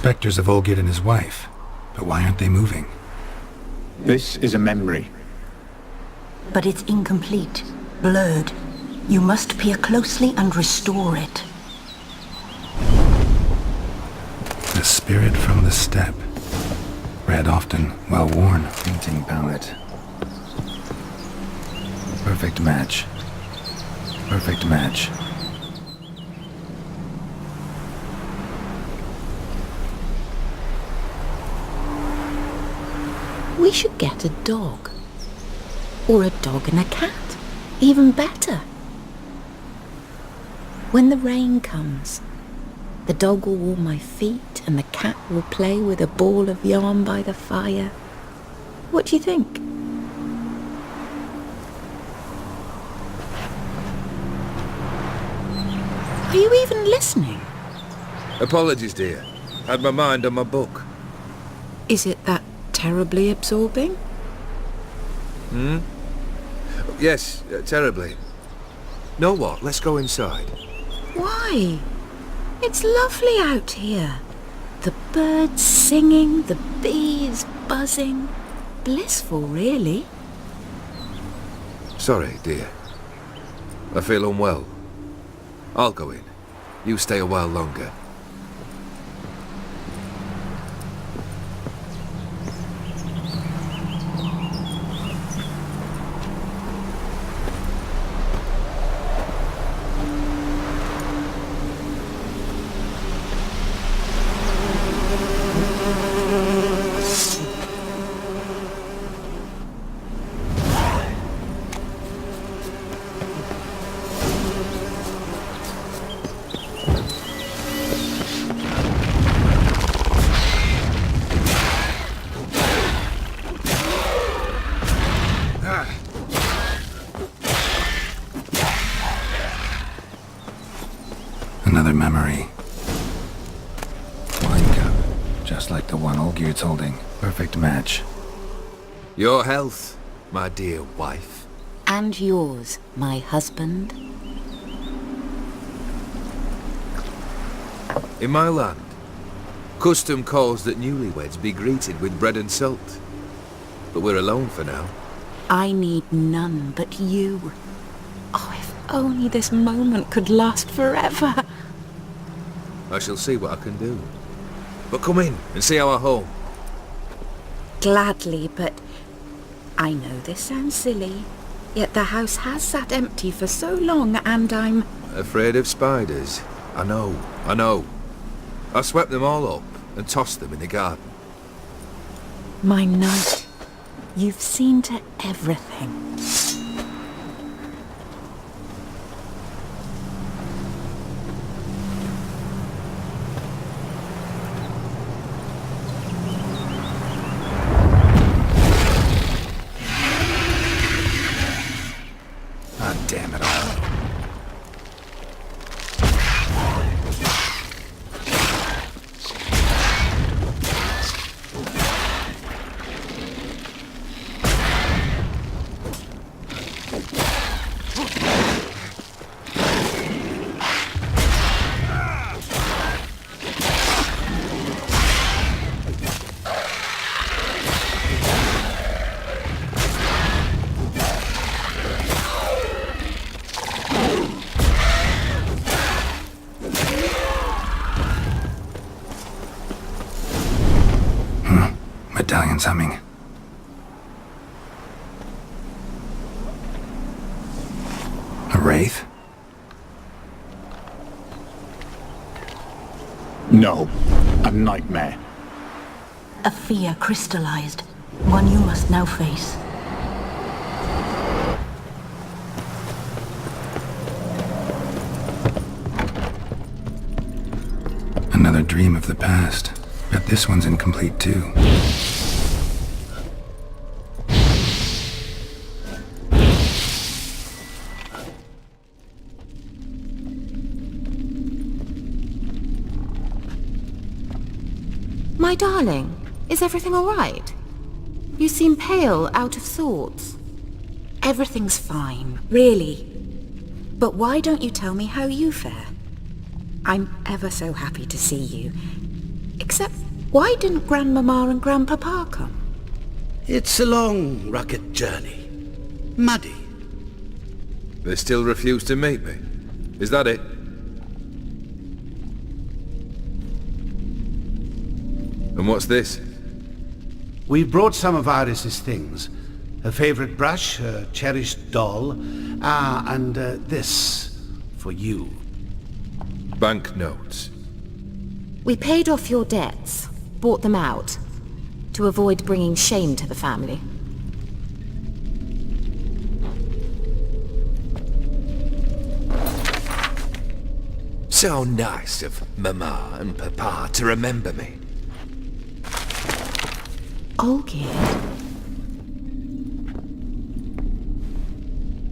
specters of Olgerd and his wife. But why aren't they moving? This is a memory. But it's incomplete, blurred. You must peer closely and restore it. The spirit from the steppe. Read often, well worn. Painting palette. Perfect match. Perfect match. We should get a dog. Or a dog and a cat. Even better. When the rain comes, the dog will warm my feet and the cat will play with a ball of yarn by the fire. What do you think? Are you even listening? Apologies, dear. Had my mind on my book. Is it that terribly absorbing? Yes, terribly. Know what? Let's go inside. Why? It's lovely out here. The birds singing, the bees buzzing. Blissful, really. Sorry, dear. I feel unwell. I'll go in. You stay a while longer. Another memory. Wine cup. Just like the one Olgerd's holding. Perfect match. Your health, my dear wife. And yours, my husband. In my land, custom calls that newlyweds be greeted with bread and salt. But we're alone for now. I need none but you. Oh, if only this moment could last forever. I shall see what I can do. But come in and see our home. Gladly, but I know this sounds silly, yet the house has sat empty for so long and I'm... Afraid of spiders? I know. I swept them all up and tossed them in the garden. My knight, you've seen to everything. Ah, damn it all. Medallion's humming. A wraith? No. A nightmare. A fear crystallized. One you must now face. Another dream of the past. Bet this one's incomplete too. My darling, is everything all right? You seem pale, out of sorts. Everything's fine, really. But why don't you tell me how you fare? I'm ever so happy to see you. Except, why didn't Grandmama and Grandpapa come? It's a long, rugged journey. Muddy. They still refuse to meet me. Is that it? And what's this? We brought some of Iris's things. Her favorite brush, her cherished doll, and this for you. Banknotes. We paid off your debts, bought them out, to avoid bringing shame to the family. So nice of Mama and Papa to remember me. Olgierd.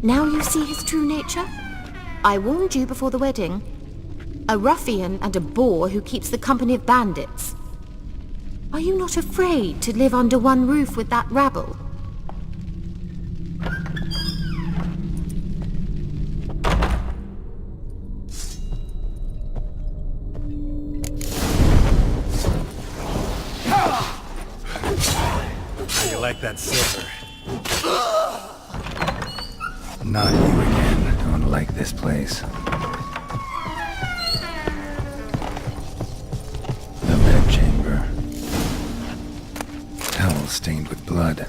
Now you see his true nature? I warned you before the wedding. A ruffian and a boor who keeps the company of bandits. Are you not afraid to live under one roof with that rabble? You like that silver? Not you again. Don't like this place. The bedchamber. Towel stained with blood.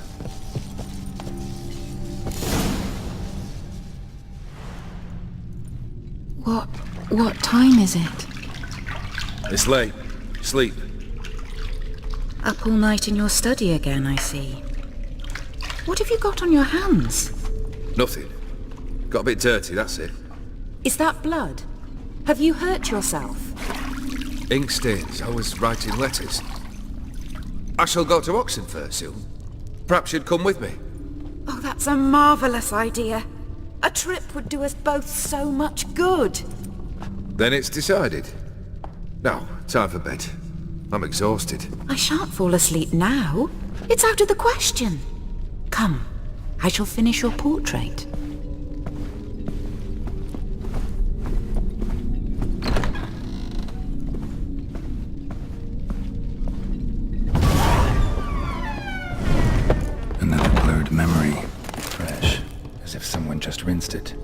What time is it? It's late. Sleep. Up all night in your study again, I see. What have you got on your hands? Nothing. Got a bit dirty, that's it. Is that blood? Have you hurt yourself? Ink stains. I was writing letters. I shall go to Oxenfurt soon. Perhaps you'd come with me. Oh, that's a marvellous idea. A trip would do us both so much good. Then it's decided. Now, time for bed. I'm exhausted. I shan't fall asleep now. It's out of the question. Come, I shall finish your portrait. Another blurred memory. Fresh, as if someone just rinsed it.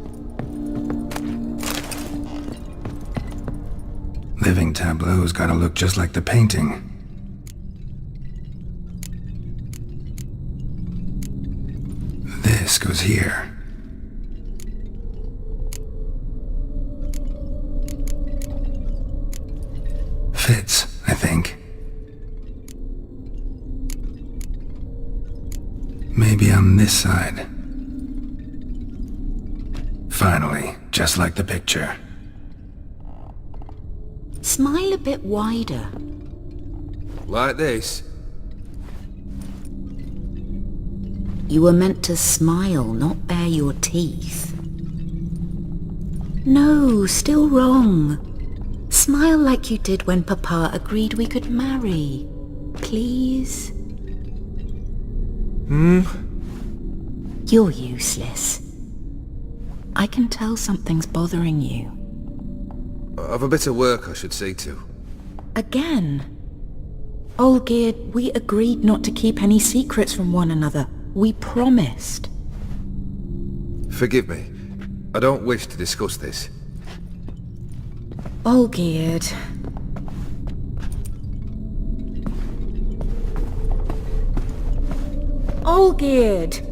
Living tableau's gotta look just like the painting. This goes here. Fits, I think. Maybe on this side. Finally, just like the picture. Smile a bit wider. Like this? You were meant to smile, not bare your teeth. No, still wrong. Smile like you did when Papa agreed we could marry. Please? You're useless. I can tell something's bothering you. I've a bit of work I should see to. Again? Olgierd, we agreed not to keep any secrets from one another. We promised. Forgive me. I don't wish to discuss this. Olgierd. Olgierd!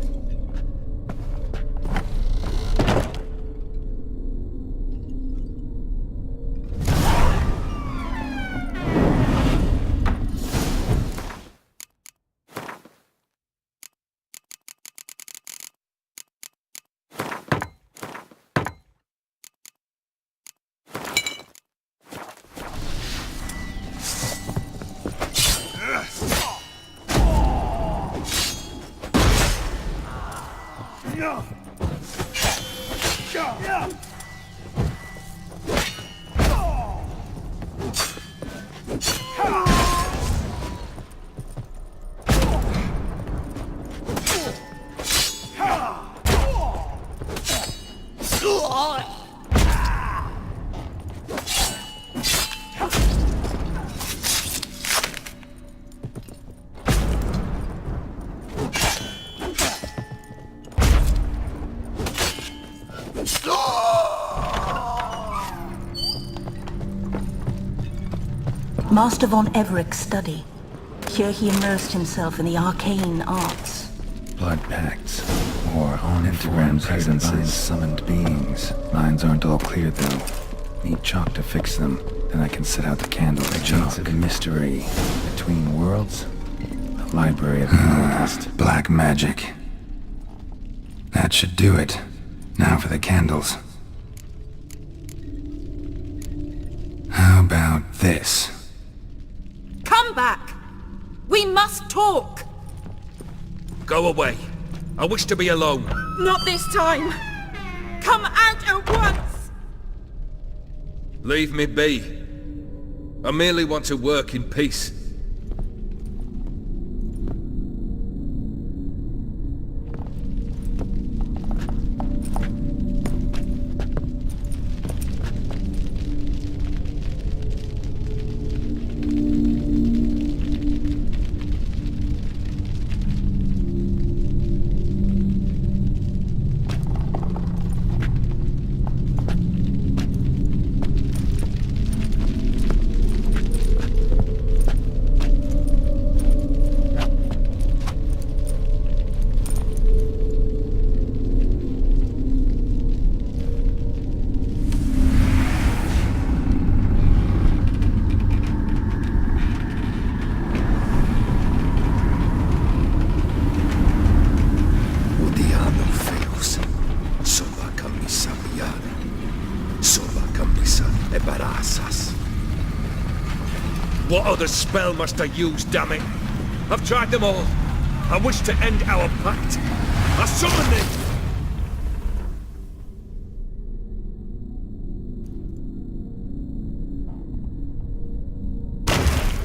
Master von Everec's study. Here he immersed himself in the arcane arts. Blood pacts, or on-formed presences, summoned beings. Lines aren't all clear, though. Need chalk to fix them, then I can set out the candle. The chalk. Of mystery. Between worlds, the library of the oldest. Black magic. That should do it. Now for the candles. How about this? Come back! We must talk! Go away. I wish to be alone. Not this time! Come out at once! Leave me be. I merely want to work in peace. What other spell must I use, damn it? I've tried them all. I wish to end our pact. I summon thee!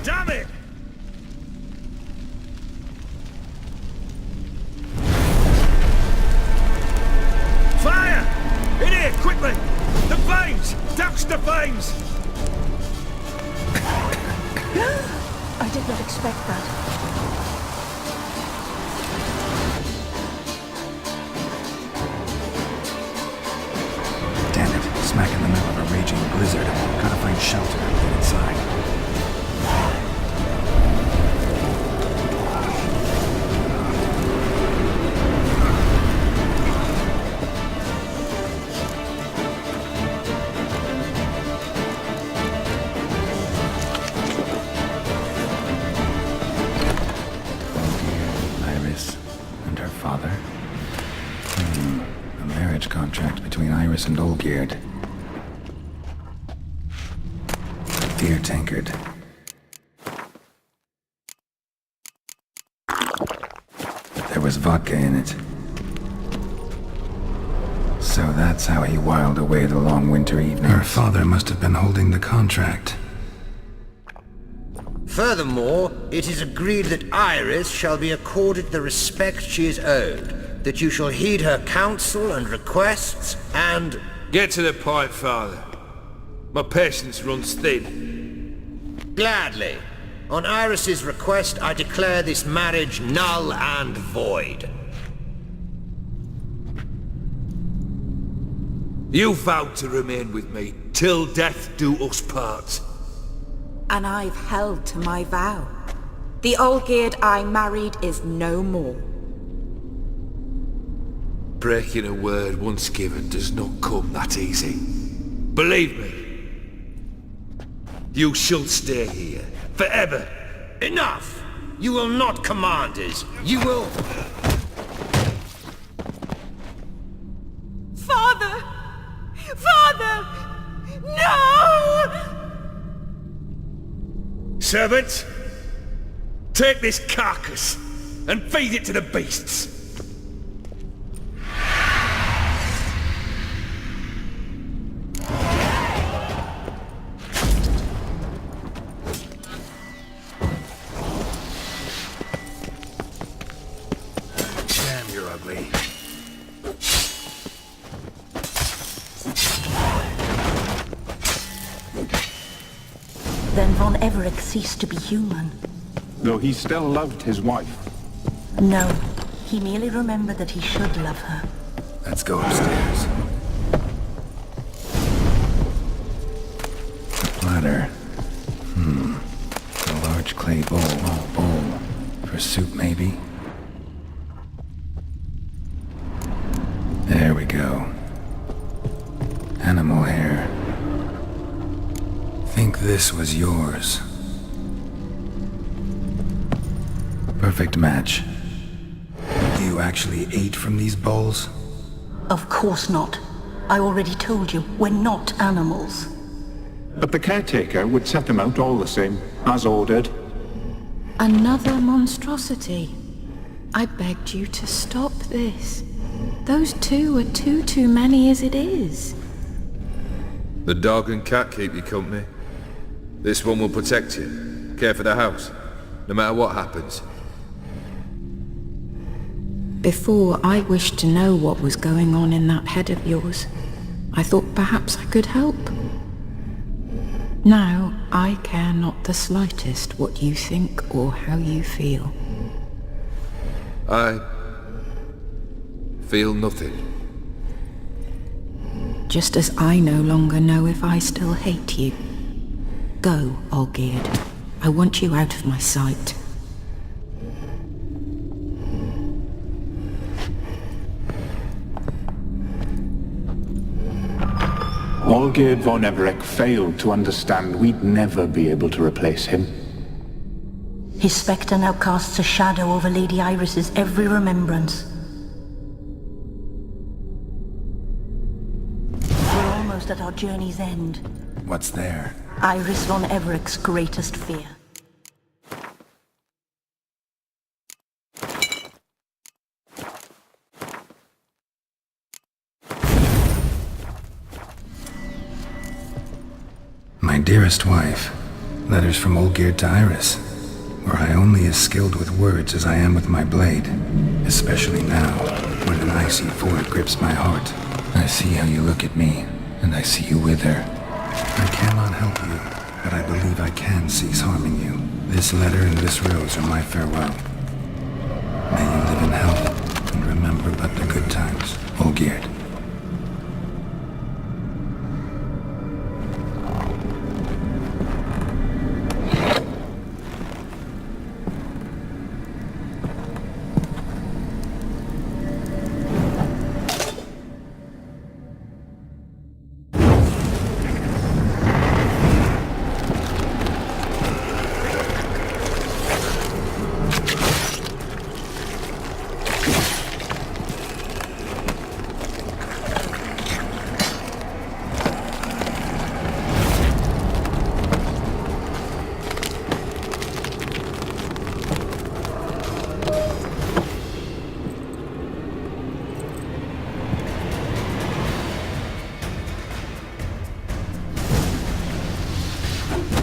Damn it! Fire! In here, quickly! The flames! Douse the flames! I did not expect that. Damn it, smack in the middle of a raging blizzard. Gotta find shelter and get inside. Contract between Iris and Olgierd. Dear tankard. There was vodka in it. So that's how he whiled away the long winter evenings. Her father must have been holding the contract. Furthermore, it is agreed that Iris shall be accorded the respect she is owed. That you shall heed her counsel and requests, and... Get to the point, Father. My patience runs thin. Gladly. On Iris's request, I declare this marriage null and void. You vowed to remain with me, till death do us part. And I've held to my vow. The Olgierd I married is no more. Breaking a word once given does not come that easy. Believe me. You shall stay here. Forever. Enough! You will not command us. You will... Father! Father! No! Servant, take this carcass and feed it to the beasts. Then von Everec ceased to be human. Though he still loved his wife. No, he merely remembered that he should love her. Let's go upstairs. The platter. clay bowl. For soup, maybe? There we go. Animal hair. Think this was yours. Perfect match. You actually ate from these bowls? Of course not. I already told you, we're not animals. But the caretaker would set them out all the same, as ordered. Another monstrosity. I begged you to stop this. Those two are too many as it is. The dog and cat keep you company. This one will protect you, care for the house, no matter what happens. Before, I wished to know what was going on in that head of yours. I thought perhaps I could help. Now, I care not the slightest what you think or how you feel. I feel nothing. Just as I no longer know if I still hate you. Go, Olgierd. I want you out of my sight. Olgierd von Everec failed to understand we'd never be able to replace him. His spectre now casts a shadow over Lady Iris's every remembrance. We're almost at our journey's end. What's there? Iris von Everec's greatest fear. My dearest wife. Letters from Olgierd to Iris. Were I only as skilled with words as I am with my blade. Especially now, when an icy void grips my heart. I see how you look at me, and I see you wither. I cannot help you, but I believe I can cease harming you. This letter and this rose are my farewell. May you live in health, and remember but the good times, Olgierd.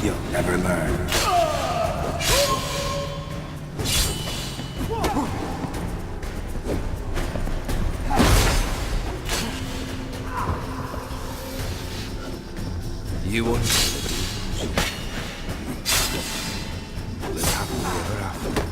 You'll never learn. You understand. Live happily ever after.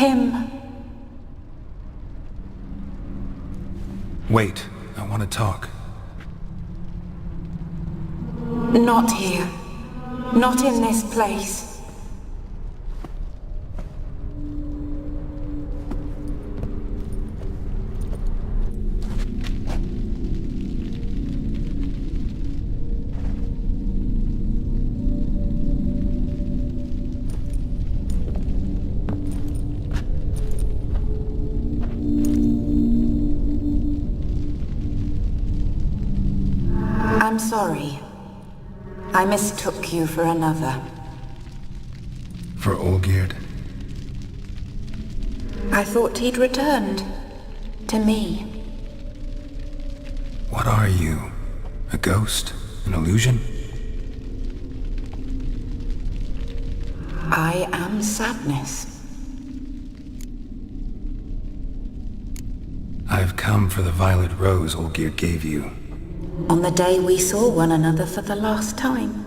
him. Wait, I want to talk. Not here. Not in this place. I'm sorry. I mistook you for another. For Olgierd? I thought he'd returned. To me. What are you? A ghost? An illusion? I am sadness. I've come for the violet rose Olgierd gave you. On the day we saw one another for the last time,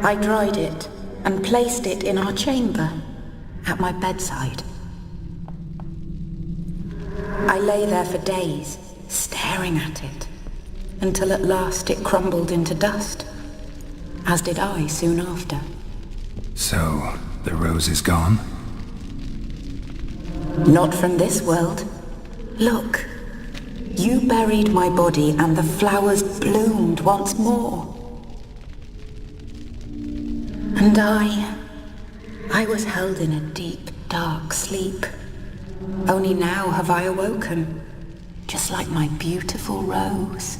I dried it and placed it in our chamber, at my bedside. I lay there for days, staring at it, until at last it crumbled into dust, as did I soon after. So, the rose is gone? Not from this world. Look. You buried my body and the flowers bloomed once more. And I was held in a deep, dark sleep. Only now have I awoken, just like my beautiful rose.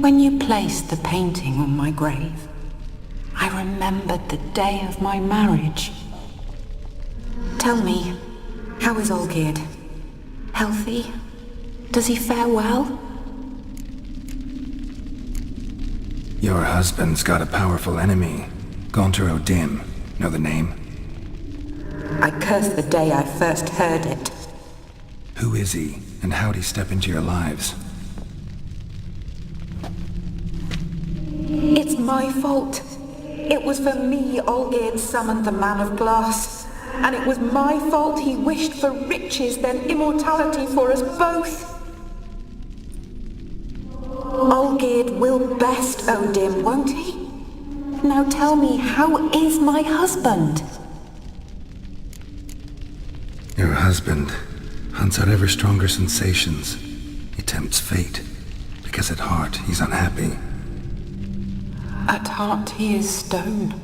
When you placed the painting on my grave, I remembered the day of my marriage. Tell me, how is Olgierd? Healthy? Does he fare well? Your husband's got a powerful enemy. Gaunter Dim. Know the name? I curse the day I first heard it. Who is he, and how'd he step into your lives? It's my fault. It was for me Olgierd summoned the Man of Glass. And it was my fault he wished for riches, then immortality for us both. Olgierd will best Odim, won't he? Now tell me, how is my husband? Your husband hunts out ever stronger sensations. He tempts fate, because at heart he's unhappy. At heart he is stone,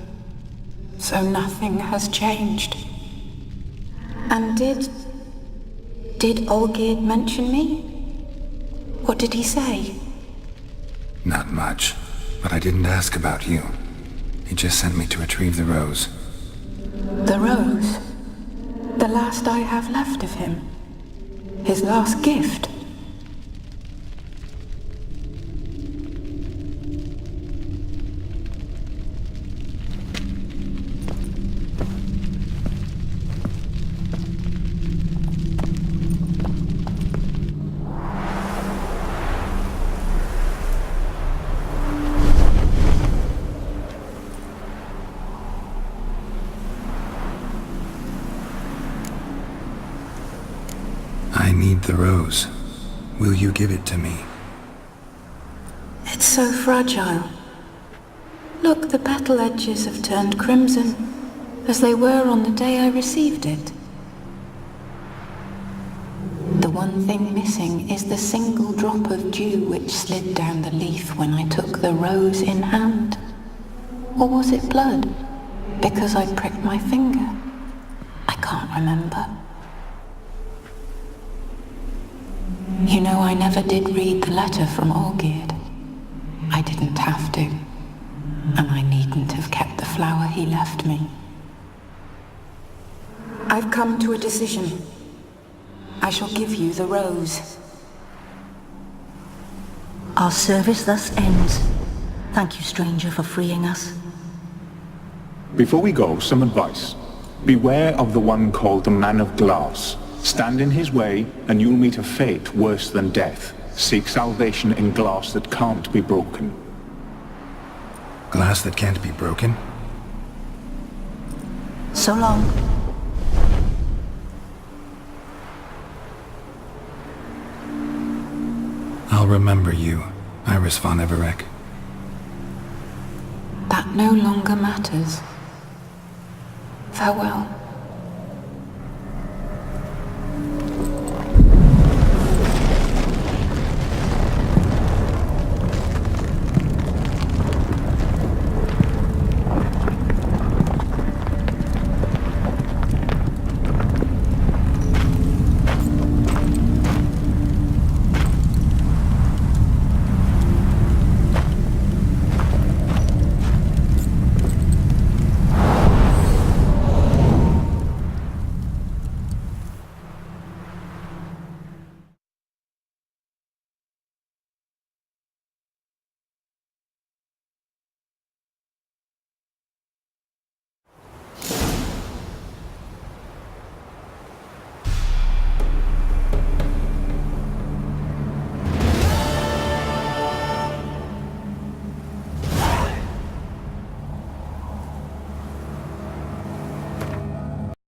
so nothing has changed. And did Olgierd mention me? What did he say? Not much, but I didn't ask about you. He just sent me to retrieve the rose. The rose? The last I have left of him? His last gift? I need the rose. Will you give it to me? It's so fragile. Look, the petal edges have turned crimson, as they were on the day I received it. The one thing missing is the single drop of dew which slid down the leaf when I took the rose in hand. Or was it blood? Because I pricked my finger? I can't remember. You know, I never did read the letter from Olgierd. I didn't have to. And I needn't have kept the flower he left me. I've come to a decision. I shall give you the rose. Our service thus ends. Thank you, stranger, for freeing us. Before we go, some advice. Beware of the one called the Man of Glass. Stand in his way, and you'll meet a fate worse than death. Seek salvation in glass that can't be broken. Glass that can't be broken? So long. I'll remember you, Iris von Everec. That no longer matters. Farewell.